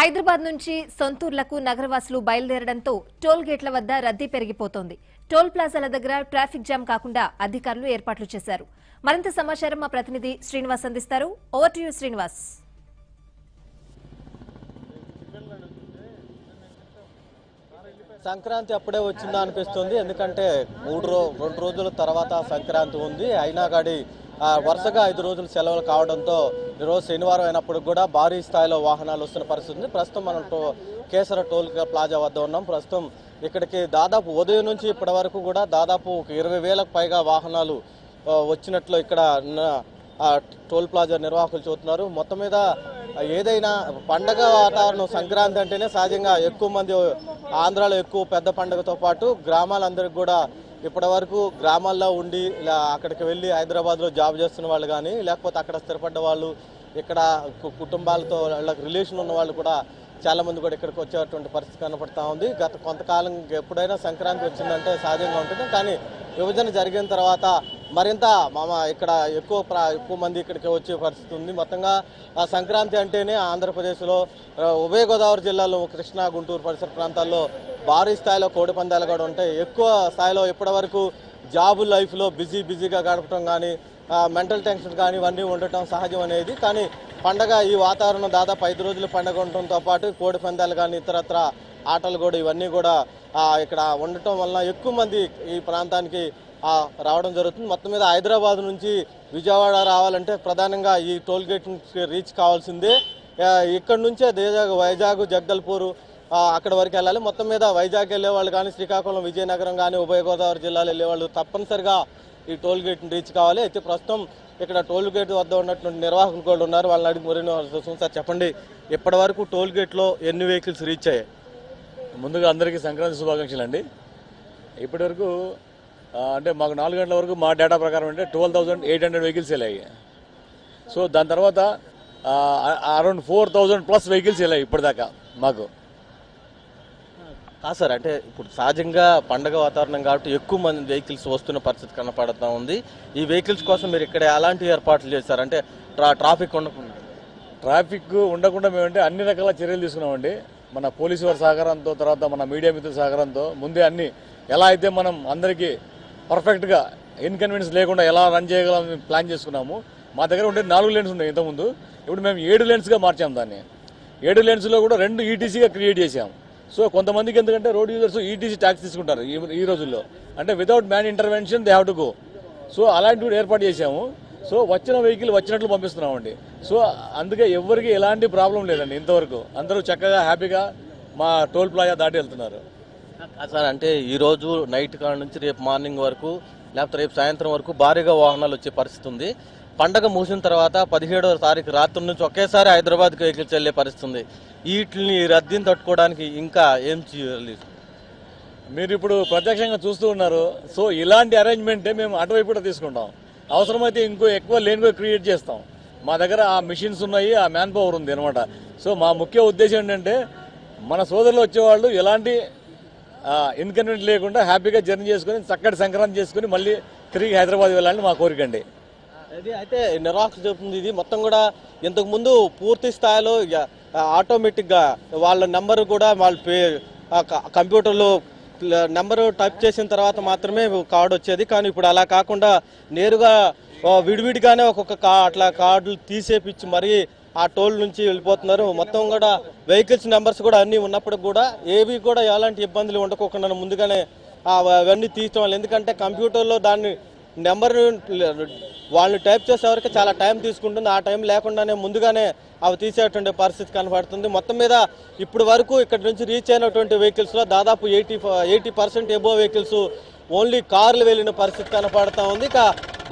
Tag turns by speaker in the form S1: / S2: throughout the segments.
S1: హైదరాబాద్ నుంచి సొంతూర్లకు నగరవాసులు బయలుదేరడంతో టోల్ గేట్ల వద్ద రద్దీ పెరిగిపోతోంది. టోల్ ప్లాజాల దగ్గర ట్రాఫిక్ జామ్ కాకుండా అధికారులు ఏర్పాట్లు చేశారు. మరింత సమాచారం మా ప్రతినిధి శ్రీనివాస్ అందిస్తారు. Over to you Srinivas.
S2: Sankranti అప్పుడే వచ్చిందా అనిపిస్తుంది. ఎందుకంటే 2 రోజుల తర్వాత సంక్రాంతి ఉంది. అయినా కానీ వరుసగా 5 రోజులు సెలవులు కావడంతో ఈరోజు శనివారం అయినప్పుడు కూడా భారీ స్థాయిలో వాహనాలు వస్తున్న పరిస్థితి ఉంది. ప్రస్తుతం మనం కేసర టోల్ ప్లాజా వద్ద ఉన్నాం. ప్రస్తుతం ఇక్కడికి దాదాపు ఉదయం నుంచి ఇప్పటి వరకు కూడా దాదాపు 20,000కు పైగా వాహనాలు వచ్చినట్లు ఇక్కడ టోల్ ప్లాజా నిర్వాహకులు చూస్తున్నారు. మొత్తం మీద ఏదైనా పండగ వాతావరణం సంక్రాంతి అంటేనే సహజంగా ఎక్కువ మంది ఆంధ్రాలో ఎక్కువ పెద్ద పండుగతో పాటు గ్రామాలందరికీ కూడా ఇప్పటి వరకు గ్రామాల్లో ఉండి అక్కడికి వెళ్ళి హైదరాబాద్లో జాబ్ చేస్తున్న వాళ్ళు కానీ లేకపోతే అక్కడ స్థిరపడ్డ వాళ్ళు ఇక్కడ కుటుంబాలతో వాళ్ళకి రిలేషన్ ఉన్న వాళ్ళు కూడా చాలా మంది కూడా ఇక్కడికి వచ్చేటువంటి పరిస్థితి కనపడతా ఉంది. గత కొంతకాలం ఎప్పుడైనా సంక్రాంతి వచ్చిందంటే సహజంగా ఉంటుంది. కానీ విభజన జరిగిన తర్వాత మరింత ఇక్కడ ఎక్కువ మంది ఇక్కడికి వచ్చే పరిస్థితి ఉంది. మొత్తంగా సంక్రాంతి అంటేనే ఆంధ్రప్రదేశ్లో ఉభయ గోదావరి జిల్లాలో కృష్ణా, గుంటూరు పరిసర ప్రాంతాల్లో భారీ స్థాయిలో కోడి పందాలు కూడా ఉంటాయి. ఎక్కువ స్థాయిలో ఇప్పటి వరకు జాబు లైఫ్లో బిజీగా గడపడం కానీ మెంటల్ టెన్షన్ కానీ ఇవన్నీ ఉండటం సహజం అనేది. కానీ పండగ ఈ వాతావరణం దాదాపు 5 రోజుల పండుగ ఉండటంతో పాటు కోడి పందాలు కానీ ఇతరత్ర ఆటలు కూడా ఇవన్నీ కూడా ఇక్కడ ఉండటం వలన ఎక్కువ మంది ఈ ప్రాంతానికి రావడం జరుగుతుంది. మొత్తం మీద హైదరాబాద్ నుంచి విజయవాడ రావాలంటే ప్రధానంగా ఈ టోల్ గేట్ నుంచి రీచ్ కావాల్సిందే. ఇక్కడ నుంచే వైజాగ్, జగదల్పూర్ అక్కడ వరకు వెళ్ళాలి. మొత్తం మీద వైజాగ్ వెళ్ళేవాళ్ళు కానీ శ్రీకాకుళం, విజయనగరం కానీ ఉభయ గోదావరి జిల్లాలో వెళ్ళేవాళ్ళు తప్పనిసరిగా ఈ టోల్ గేట్ని రీచ్ కావాలి. అయితే ప్రస్తుతం ఇక్కడ టోల్ గేట్ వద్ద ఉన్నటువంటి నిర్వాహకులు కూడా ఉన్నారు. వాళ్ళని అడిగి మరిన్ని సార్ చెప్పండి, ఇప్పటి వరకు టోల్ గేట్లో ఎన్ని వెహికల్స్ రీచ్ అయ్యాయి?
S3: ముందుగా అందరికీ సంక్రాంతి శుభాకాంక్షలు అండి. ఇప్పటి వరకు అంటే మాకు 4 గంటల వరకు మా డేటా ప్రకారం అంటే 12,800 వెహికల్స్ వెళ్ళాయి. సో దాని తర్వాత అరౌండ్ 4,000+ వెహికల్స్ వెళ్ళాయి ఇప్పటిదాకా మాకు.
S2: సార్ అంటే ఇప్పుడు సహజంగా పండగ వాతావరణం కాబట్టి ఎక్కువ మంది వెహికల్స్ వస్తున్న పరిస్థితి కనపడుతూ ఉంది. ఈ వెహికల్స్ కోసం మీరు ఇక్కడ ఎలాంటి ఏర్పాట్లు చేశారు? అంటే ట్రాఫిక్
S3: ఉండకుండా మేమంటే అన్ని రకాల చర్యలు తీసుకున్నామండి. మన పోలీసు వారి సహకారంతో, తర్వాత మన మీడియా మిత్రుల సహకారంతో ముందే అన్ని ఎలా అయితే మనం అందరికీ పర్ఫెక్ట్గా ఇన్కన్వీనియన్స్ లేకుండా ఎలా రన్ చేయగలని ప్లాన్ చేసుకున్నాము. మా దగ్గర ఉండే 4 లేన్స్ ఉన్నాయి ఇంతకుముందు. ఇప్పుడు మేము 7 లేన్స్గా మార్చాము దాన్ని. 7 లేన్స్లో కూడా 2 ఈటీసీగా క్రియేట్ చేసాము. సో కొంతమందికి ఎందుకంటే రోడ్ యూజర్స్ ఈటీసీ ట్యాక్స్ తీసుకుంటారు ఈ రోజుల్లో, అంటే without man intervention they have to go. So అలాంటివి కూడా ఏర్పాటు చేశాము. సో వచ్చిన వెహికల్ వచ్చినట్లు పంపిస్తున్నామండి. సో అందుకే ఎవరికి ఎలాంటి ప్రాబ్లం లేదండి ఇంతవరకు. అందరూ చక్కగా హ్యాపీగా మా టోల్ ప్లాజా దాటి వెళ్తున్నారు.
S2: సార్ అంటే ఈరోజు నైట్ కాడ నుంచి రేపు మార్నింగ్ వరకు లేకపోతే రేపు సాయంత్రం వరకు భారీగా వాహనాలు వచ్చే పరిస్థితి ఉంది. పండగ ముగిసిన తర్వాత 17వ తారీఖు రాత్రి నుంచి ఒకేసారి హైదరాబాద్కి వెహికల్స్ వెళ్ళే పరిస్థితి ఉంది. వీటిని రద్దీని తట్టుకోవడానికి ఇంకా ఏం చేయాలి?
S3: మీరు ఇప్పుడు ప్రత్యక్షంగా చూస్తూ ఉన్నారు. సో ఇలాంటి అరేంజ్మెంటే మేము అటువైపు కూడా తీసుకుంటాం. అవసరమైతే ఇంకో ఎక్కువ లేన్ కూడా క్రియేట్ చేస్తాం. మా దగ్గర ఆ మిషన్స్ ఉన్నాయి, ఆ మ్యాన్ పవర్ ఉంది అనమాట. సో మా ముఖ్య ఉద్దేశం ఏంటంటే మన సోదరులు వచ్చేవాళ్ళు ఎలాంటి ఇన్కన్వీనియన్స్ లేకుండా హ్యాపీగా జర్నీ చేసుకుని చక్కటి సంక్రాంతి చేసుకుని మళ్ళీ తిరిగి హైదరాబాద్ వెళ్ళాలని మా కోరిక అండి.
S2: అది అయితే నిర్వాహకులు చెబుతుంది ఇది మొత్తం కూడా ఇంతకుముందు పూర్తి స్థాయిలో ఆటోమేటిక్గా వాళ్ళ నెంబర్ కూడా వాళ్ళ కంప్యూటర్లో నెంబరు టైప్ చేసిన తర్వాత మాత్రమే కార్డు వచ్చేది. కానీ ఇప్పుడు అలా కాకుండా నేరుగా విడివిడిగానే అట్లా కార్డులు తీసేపిచ్చి మరీ ఆ టోల్ నుంచి వెళ్ళిపోతున్నారు. మొత్తం కూడా వెహికల్స్ నెంబర్స్ కూడా అన్నీ ఉన్నప్పటికి కూడా ఏవి కూడా ఎలాంటి ఇబ్బందులు ఉండకోకుండా ముందుగానే అవన్నీ తీసుకోవాలి. ఎందుకంటే కంప్యూటర్లో దాన్ని నెంబర్ వాళ్ళు టైప్ చేసేవరకు చాలా టైం తీసుకుంటుంది. ఆ టైం లేకుండానే ముందుగానే అవి తీసేటువంటి పరిస్థితి కనపడుతుంది. మొత్తం మీద ఇప్పుడు వరకు ఇక్కడ నుంచి రీచ్ అయినటువంటి వెహికల్స్లో దాదాపు 80% ఎబో వెహికల్స్ ఓన్లీ కార్లు వెళ్ళిన పరిస్థితి కనపడుతూ ఉంది. ఇక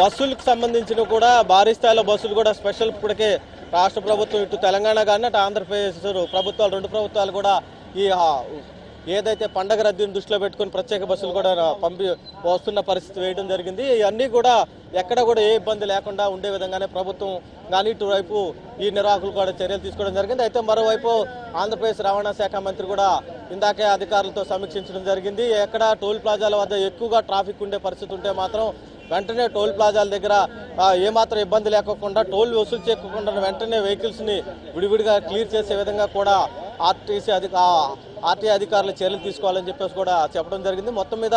S2: బస్సులకు సంబంధించిన కూడా భారీ స్థాయిలో బస్సులు కూడా స్పెషల్ ఇప్పటికే రాష్ట్ర ప్రభుత్వం ఇటు తెలంగాణ కానీ అటు ఆంధ్రప్రదేశ్ ప్రభుత్వాలు 2 ప్రభుత్వాలు కూడా ఈ ఏదైతే పండగ రద్దీని దృష్టిలో పెట్టుకుని ప్రత్యేక బస్సులు కూడా వస్తున్న పరిస్థితి వేయడం జరిగింది. ఇవన్నీ కూడా ఎక్కడ కూడా ఏ ఇబ్బంది లేకుండా ఉండే విధంగానే ప్రభుత్వం కానీ ఇటువైపు ఈ నిర్వాహకులు కూడా చర్యలు తీసుకోవడం జరిగింది. అయితే మరోవైపు ఆంధ్రప్రదేశ్ రవాణా శాఖ మంత్రి కూడా ఇందాకే అధికారులతో సమీక్షించడం జరిగింది. ఎక్కడ టోల్ ప్లాజాల వద్ద ఎక్కువగా ట్రాఫిక్ ఉండే పరిస్థితి ఉంటే మాత్రం వెంటనే టోల్ ప్లాజాల దగ్గర ఏమాత్రం ఇబ్బంది లేకుండా టోల్ వసూలు చేయకుండా వెంటనే వెహికల్స్ని విడివిడిగా క్లియర్ చేసే విధంగా కూడా ఆర్టీఐ అధికారులు చర్యలు తీసుకోవాలని చెప్పేసి కూడా చెప్పడం జరిగింది. మొత్తం మీద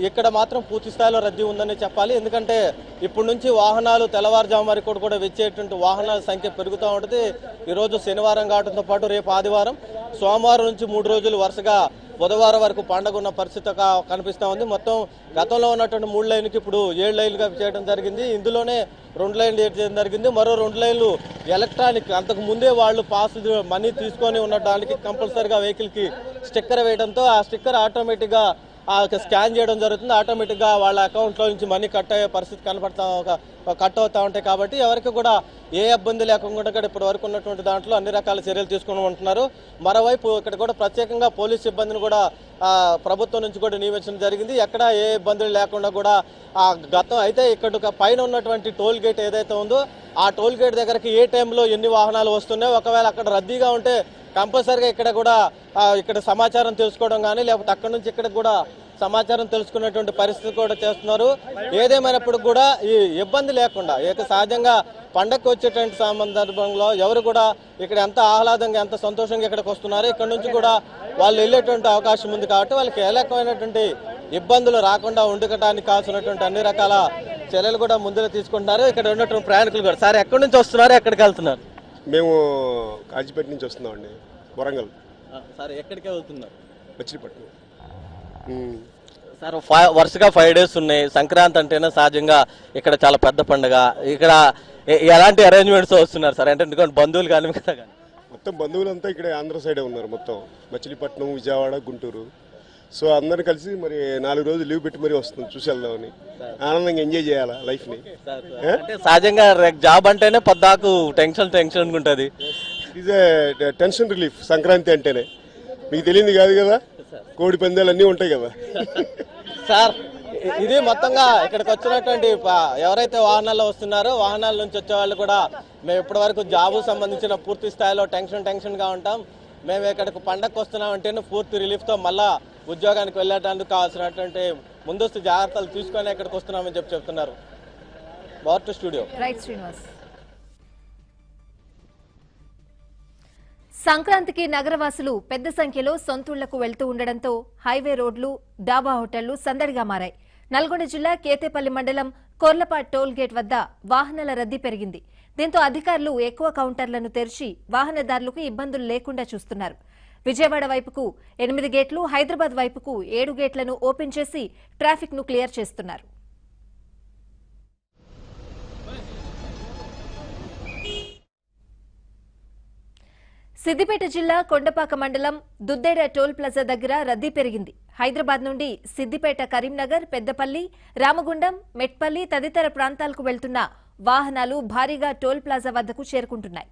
S2: ఇక్కడ మాత్రం పూర్తి స్థాయిలో రద్దీ ఉందని చెప్పాలి. ఎందుకంటే ఇప్పటి నుంచి వాహనాలు తెల్లవారుజాము వరకు కూడా వచ్చేటువంటి వాహనాల సంఖ్య పెరుగుతూ ఉంటుంది. ఈరోజు శనివారం కావడంతో పాటు రేపు ఆదివారం, సోమవారం నుంచి 3 రోజులు వరుసగా బుధవారం వరకు పండుగ ఉన్న పరిస్థితి కనిపిస్తూ ఉంది. మొత్తం గతంలో ఉన్నటువంటి 3 లైన్కి ఇప్పుడు 7 లైన్లుగా చేయడం జరిగింది. ఇందులోనే 2 లైన్లు చేయడం జరిగింది. మరో 2 లైన్లు ఎలక్ట్రానిక్, అంతకు ముందే వాళ్ళు పాస్ మనీ తీసుకొని ఉండడానికి కంపల్సరీగా వెహికల్కి స్టిక్కర్ వేయడంతో ఆ స్టిక్కర్ ఆటోమేటిక్గా స్కాన్ చేయడం జరుగుతుంది. ఆటోమేటిక్గా వాళ్ళ అకౌంట్లో నుంచి మనీ కట్ అయ్యే పరిస్థితి కట్ అవుతూ ఉంటాయి. కాబట్టి ఎవరికి కూడా ఏ ఇబ్బంది లేకుండా ఇప్పటి వరకు ఉన్నటువంటి దాంట్లో అన్ని రకాల చర్యలు తీసుకుని ఉంటున్నారు. మరోవైపు ఇక్కడ కూడా ప్రత్యేకంగా పోలీస్ సిబ్బందిని కూడా ప్రభుత్వం నుంచి కూడా నియమించడం జరిగింది. ఎక్కడ ఏ ఇబ్బందులు లేకుండా కూడా గతం అయితే ఇక్కడ పైన ఉన్నటువంటి టోల్ గేట్ ఏదైతే ఉందో ఆ టోల్ గేట్ దగ్గరికి ఏ టైంలో ఎన్ని వాహనాలు వస్తున్నాయో, ఒకవేళ అక్కడ రద్దీగా ఉంటే కంపల్సరీగా ఇక్కడ సమాచారం తెలుసుకోవడం కానీ, లేకపోతే అక్కడ నుంచి ఇక్కడ కూడా సమాచారం తెలుసుకునేటువంటి పరిస్థితి కూడా చేస్తున్నారు. ఏదేమైనప్పుడు కూడా ఈ ఇబ్బంది లేకుండా సహజంగా పండగకు వచ్చేటువంటి సందర్భంలో ఎవరు కూడా ఇక్కడ ఎంత ఆహ్లాదంగా ఎంత సంతోషంగా ఇక్కడికి వస్తున్నారు. ఇక్కడ నుంచి కూడా వాళ్ళు వెళ్ళేటువంటి అవకాశం ఉంది. కాబట్టి వాళ్ళకి ఏ రకమైనటువంటి ఇబ్బందులు రాకుండా ఉండటానికి కావాల్సినటువంటి అన్ని రకాల చర్యలు కూడా ముందుగా తీసుకుంటున్నారు. ఇక్కడ ఉన్నటువంటి ప్రయాణికులు కూడా. సార్, ఎక్కడి నుంచి వస్తున్నారు, ఎక్కడికి వెళ్తున్నారు?
S4: మేము కాజీపేట నుంచి వస్తున్నామండి, వరంగల్.
S2: సార్, ఎక్కడికి వెళ్తున్నారు?
S4: మచిలీపట్నం.
S2: సార్, వరుసగా 5 డేస్ ఉన్నాయి. సంక్రాంతి అంటేనే సహజంగా ఇక్కడ చాలా పెద్ద పండుగ. ఇక్కడ ఎలాంటి అరేంజ్మెంట్స్ వస్తున్నారు సార్? అంటే ఎందుకంటే బంధువులు కానీ కదా కానీ
S4: మొత్తం బంధువులంతా ఇక్కడ ఆంధ్ర సైడే ఉన్నారు. మొత్తం మచిలీపట్నం, విజయవాడ, గుంటూరు. సో అందరిని కలిసి మరి 4 రోజులు లీవ్ పెట్టి మరీ వస్తున్నాం, చూసి వెళ్దామని. ఆనందంగా ఎంజాయ్ చేయాలా లైఫ్ని.
S2: అంటే సహజంగా జాబ్ అంటేనే పొద్దాకు టెన్షన్ ఉంటుంది.
S4: It is a tension relief Sankranti అంటేనే. మీకు తెలియంది కాదు కదా, కోడి పందాలు అన్నీ ఉంటాయి కదా.
S2: సార్, ఇది మొత్తంగా ఇక్కడికి వచ్చినటువంటి ఎవరైతే వాహనాల్లో వస్తున్నారో వాహనాల నుంచి వచ్చే వాళ్ళు కూడా మేము ఇప్పటి వరకు జాబు సంబంధించిన పూర్తి స్థాయిలో టెన్షన్గా ఉంటాం. మేము ఇక్కడికి పండగకు వస్తున్నాం అంటేనే పూర్తి రిలీఫ్తో మళ్ళా ఉద్యోగానికి వెళ్ళడానికి కావాల్సినటువంటి ముందస్తు జాగ్రత్తలు తీసుకొని ఇక్కడికి వస్తున్నామని చెప్తున్నారు. Power to studio.
S1: Right Srinivas. సంక్రాంతికి నగరవాసులు పెద్ద సంఖ్యలో సొంతూళ్లకు వెళ్తూ ఉండడంతో హైవే రోడ్లు, డాబా హోటళ్లు సందడిగా మారాయి. నల్గొండ జిల్లా కేతేపల్లి మండలం కొర్లపాట్ టోల్ గేట్ వద్ద వాహనాల రద్దీ పెరిగింది. దీంతో అధికారులు ఎక్కువ కౌంటర్లను తెరిచి వాహనదారులకు ఇబ్బందులు లేకుండా చూస్తున్నారు. విజయవాడ వైపుకు 8 గేట్లు, హైదరాబాద్ వైపుకు 7 గేట్లను ఓపెన్ చేసి ట్రాఫిక్ ను క్లియర్ చేస్తున్నారు. సిద్దిపేట జిల్లా కొండపాక మండలం దుద్దేడ టోల్ ప్లాజా దగ్గర రద్దీ పెరిగింది. హైదరాబాద్ నుండి సిద్దిపేట, కరీంనగర్, పెద్దపల్లి, రామగుండం, మెట్పల్లి తదితర ప్రాంతాలకు వెళ్తున్న వాహనాలు భారీగా టోల్ ప్లాజా వద్దకు చేరుకుంటున్నాయి.